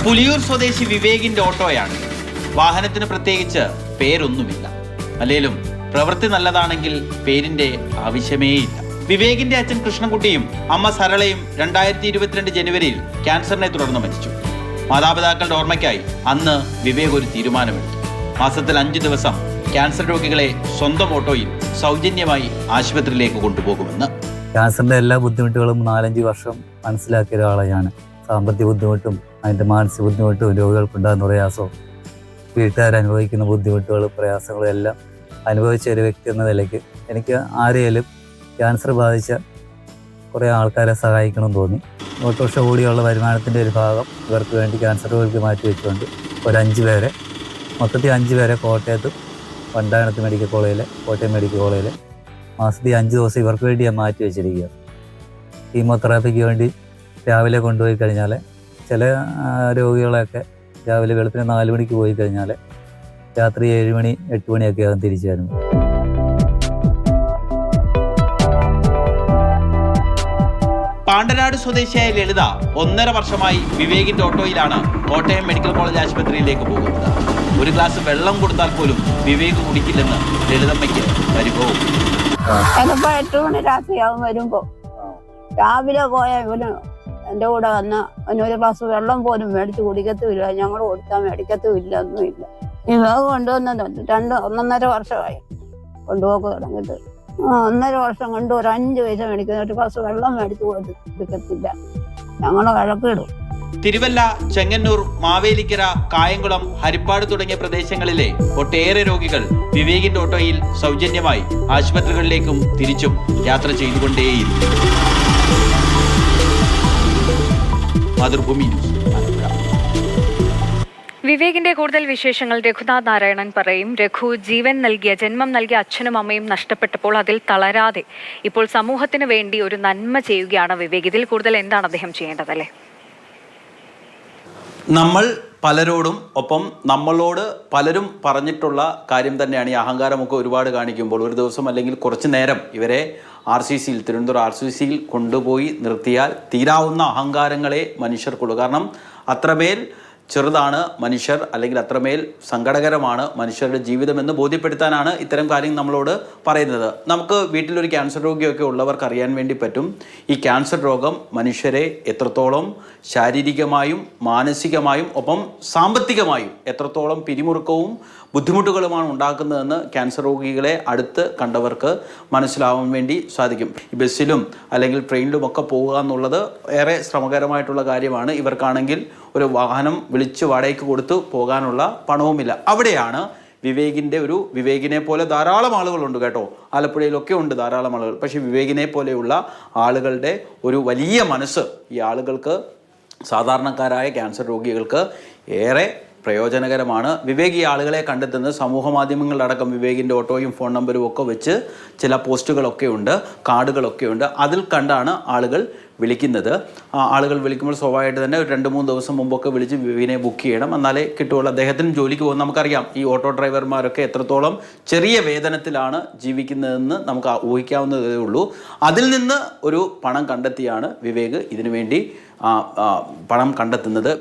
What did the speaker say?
പുലിയൂർ സ്വദേശി വിവേകിന്റെ ഓട്ടോയാണ്. വാഹനത്തിന് പ്രത്യേകിച്ച് പേരൊന്നുമില്ല. അല്ലേലും പ്രവൃത്തി നല്ലതാണെങ്കിൽ പേരിന്റെ ആവശ്യമേയില്ല. വിവേകിന്റെ അച്ഛൻ കൃഷ്ണൻകുട്ടിയും അമ്മ സരളയും 2022 ജനുവരിയിൽ ക്യാൻസറിനെ തുടർന്ന് മരിച്ചു. മാതാപിതാക്കളുടെ ഓർമ്മയ്ക്കായി അന്ന് വിവേക് ഒരു തീരുമാനമെടുത്തു. മാസത്തിൽ 5 ദിവസം ക്യാൻസർ രോഗികളെ സ്വന്തം ഓട്ടോയിൽ സൗജന്യമായി ആശുപത്രിയിലേക്ക് കൊണ്ടുപോകുമെന്ന്. ക്യാൻസറിന്റെ എല്ലാ ബുദ്ധിമുട്ടുകളും 4-5 വർഷം മനസ്സിലാക്കിയ ഒരാളാണ് ഞാൻ. സാമ്പത്തിക ബുദ്ധിമുട്ടും അതിൻ്റെ മാനസിക ബുദ്ധിമുട്ടും രോഗികൾക്കുണ്ടാകുന്ന പ്രയാസവും വീട്ടുകാരനുഭവിക്കുന്ന ബുദ്ധിമുട്ടുകളും പ്രയാസങ്ങളും എല്ലാം അനുഭവിച്ച ഒരു വ്യക്തി എന്ന നിലയ്ക്ക് എനിക്ക് ആരെയും ക്യാൻസർ ബാധിച്ച കുറേ ആൾക്കാരെ സഹായിക്കണമെന്ന് തോന്നി. ഓട്ടോറിക്ഷ കൂടിയുള്ള വരുമാനത്തിൻ്റെ ഒരു ഭാഗം ഇവർക്ക് വേണ്ടി ക്യാൻസർ രോഗികൾക്ക് മാറ്റി വെച്ചുകൊണ്ട് ഒരു 5 പേരെ മൊത്തത്തിൽ 5 പേരെ കോട്ടയത്തും വണ്ടാനത്ത് മെഡിക്കൽ കോളേജിലെ കോട്ടയം മെഡിക്കൽ കോളേജിലെ മാസത്തിൽ 5 ദിവസം ഇവർക്ക് വേണ്ടി ഞാൻ മാറ്റി വെച്ചിരിക്കുക. കീമോതെറാപ്പിക്ക് വേണ്ടി രാവിലെ കൊണ്ടുപോയി കഴിഞ്ഞാൽ ചില രോഗികളെയൊക്കെ രാവിലെ വെളുപ്പിന് 4 മണിക്ക് പോയി കഴിഞ്ഞാൽ രാത്രി 7 മണി 8 മണിയൊക്കെ ആകും തിരിച്ചു വരുന്നത്. പാണ്ടനാട് സ്വദേശിയായ ലളിത 1.5 വർഷമായി വിവേകിന്റെ ഓട്ടോയിലാണ് കോട്ടയം മെഡിക്കൽ കോളേജ് ആശുപത്രിയിലേക്ക് പോകുന്നത്. ഒരു ഗ്ലാസ് വെള്ളം കൊടുത്താൽ പോലും വിവേക് കുടിക്കില്ലെന്ന് ലളിതമ്മയ്ക്ക് പരിഭവം. ചിലപ്പോൾ 8 മണി രാത്രിയാവും വരുമ്പോൾ. രാവിലെ പോയ ഇവന് എൻ്റെ കൂടെ വന്ന് അവനൊരു ഗ്ലാസ് വെള്ളം പോലും മേടിച്ച് കുടിക്കത്തുമില്ല. ഞങ്ങൾ കൊടുത്താൽ മേടിക്കത്തുമില്ല, ഒന്നുമില്ല. വിവേക് കൊണ്ടുവന്നത് 1.5 വർഷമായി കൊണ്ടുപോക്ക് തുടങ്ങിയിട്ട്. 1.5 വർഷം കൊണ്ട് ഒരു 5 പൈസ മേടിക്കുന്ന ഒരു ഗ്ലാസ് വെള്ളം മേടിച്ച് കൊടുക്കത്തില്ല. ഞങ്ങൾ വഴക്കിടും. തിരുവല്ല, ചെങ്ങന്നൂർ, മാവേലിക്കര, കായംകുളം, ഹരിപ്പാട് തുടങ്ങിയ പ്രദേശങ്ങളിലെ ഒട്ടേറെ രോഗികൾ വിവേകിന്റെ ഓട്ടോയിൽ സൗജന്യമായി ആശുപത്രികളിലേക്കും തിരിച്ചും യാത്ര ചെയ്തുകൊണ്ടേയിരുന്നു. മാതൃഭൂമി ന്യൂസ്. വിവേകിന്റെ കൂടുതൽ വിശേഷങ്ങൾ രഘുനാഥ് നാരായണൻ പറയും. രഘു, ജീവൻ നൽകിയ, ജന്മം നൽകിയ അച്ഛനും അമ്മയും നഷ്ടപ്പെട്ടപ്പോൾ അതിൽ തളരാതെ ഇപ്പോൾ സമൂഹത്തിന് വേണ്ടി ഒരു നന്മ ചെയ്യുകയാണ് വിവേക്. ഇതിൽ കൂടുതൽ എന്താണ് അദ്ദേഹം ചെയ്യേണ്ടതല്ലേ? നമ്മൾ പലരോടും ഒപ്പം നമ്മളോട് പലരും പറഞ്ഞിട്ടുള്ള കാര്യം തന്നെയാണ്. ഈ അഹങ്കാരമൊക്കെ ഒരുപാട് കാണിക്കുമ്പോൾ ഒരു ദിവസം അല്ലെങ്കിൽ കുറച്ച് നേരം ഇവരെ തിരുവനന്തപുരം RCCയിൽ കൊണ്ടുപോയി നിർത്തിയാൽ തീരാവുന്ന അഹങ്കാരങ്ങളെ മനുഷ്യർക്കുള്ളൂ. കാരണം അത്രമേൽ ചെറുതാണ് മനുഷ്യർ, അല്ലെങ്കിൽ അത്രമേൽ സങ്കടകരമാണ് മനുഷ്യരുടെ ജീവിതമെന്ന് ബോധ്യപ്പെടുത്താനാണ് ഇത്തരം കാര്യങ്ങൾ നമ്മളോട് പറയുന്നത്. നമുക്ക് വീട്ടിലൊരു ക്യാൻസർ രോഗിയൊക്കെ ഉള്ളവർക്ക് അറിയാൻ വേണ്ടി പറ്റും ഈ ക്യാൻസർ രോഗം മനുഷ്യരെ എത്രത്തോളം ശാരീരികമായും മാനസികമായും ഒപ്പം സാമ്പത്തികമായും എത്രത്തോളം പിരിമുറുക്കവും ബുദ്ധിമുട്ടുകളുമാണ് ഉണ്ടാക്കുന്നതെന്ന് ക്യാൻസർ രോഗികളെ അടുത്ത് കണ്ടവർക്ക് മനസ്സിലാവാൻ വേണ്ടി സാധിക്കും. ഈ ബസ്സിലും അല്ലെങ്കിൽ ട്രെയിനിലുമൊക്കെ പോകുക എന്നുള്ളത് ഏറെ ശ്രമകരമായിട്ടുള്ള കാര്യമാണ്. ഇവർക്കാണെങ്കിൽ ഒരു വാഹനം വിളിച്ച് വാടകയ്ക്ക് കൊടുത്ത് പോകാനുള്ള പണവുമില്ല. അവിടെയാണ് വിവേകിനെ പോലെ ധാരാളം ആളുകളുണ്ട് കേട്ടോ. ആലപ്പുഴയിലൊക്കെ ഉണ്ട് ധാരാളം ആളുകൾ. പക്ഷേ വിവേകിനെ പോലെയുള്ള ആളുകളുടെ ഒരു വലിയ മനസ്സ് ഈ ആളുകൾക്ക്, സാധാരണക്കാരായ ക്യാൻസർ രോഗികൾക്ക് ഏറെ പ്രയോജനകരമാണ്. വിവേക് ഈ ആളുകളെ കണ്ടെത്തുന്നത് സമൂഹ മാധ്യമങ്ങളിലടക്കം വിവേകിൻ്റെ ഓട്ടോയും ഫോൺ നമ്പരും ഒക്കെ വെച്ച് ചില പോസ്റ്റുകളൊക്കെ ഉണ്ട്, കാർഡുകളൊക്കെ ഉണ്ട്. അതിൽ കണ്ടാണ് ആളുകൾ വിളിക്കുന്നത്. ആളുകൾ വിളിക്കുമ്പോൾ സ്വാഭാവികമായിട്ട് തന്നെ ഒരു 2-3 ദിവസം മുമ്പൊക്കെ വിളിച്ച് വിവേകിനെ ബുക്ക് ചെയ്യണം, എന്നാലേ കിട്ടുകയുള്ളൂ. അദ്ദേഹത്തിനും ജോലിക്ക് പോകും. നമുക്കറിയാം ഈ ഓട്ടോ ഡ്രൈവർമാരൊക്കെ എത്രത്തോളം ചെറിയ വേതനത്തിലാണ് ജീവിക്കുന്നതെന്ന് നമുക്ക് ഊഹിക്കാവുന്നതേ ഉള്ളൂ. അതിൽ നിന്ന് ഒരു പണം കണ്ടെത്തിയാണ് വിവേക് ഇതിനു വേണ്ടി പണം കണ്ടെത്തുന്നത്.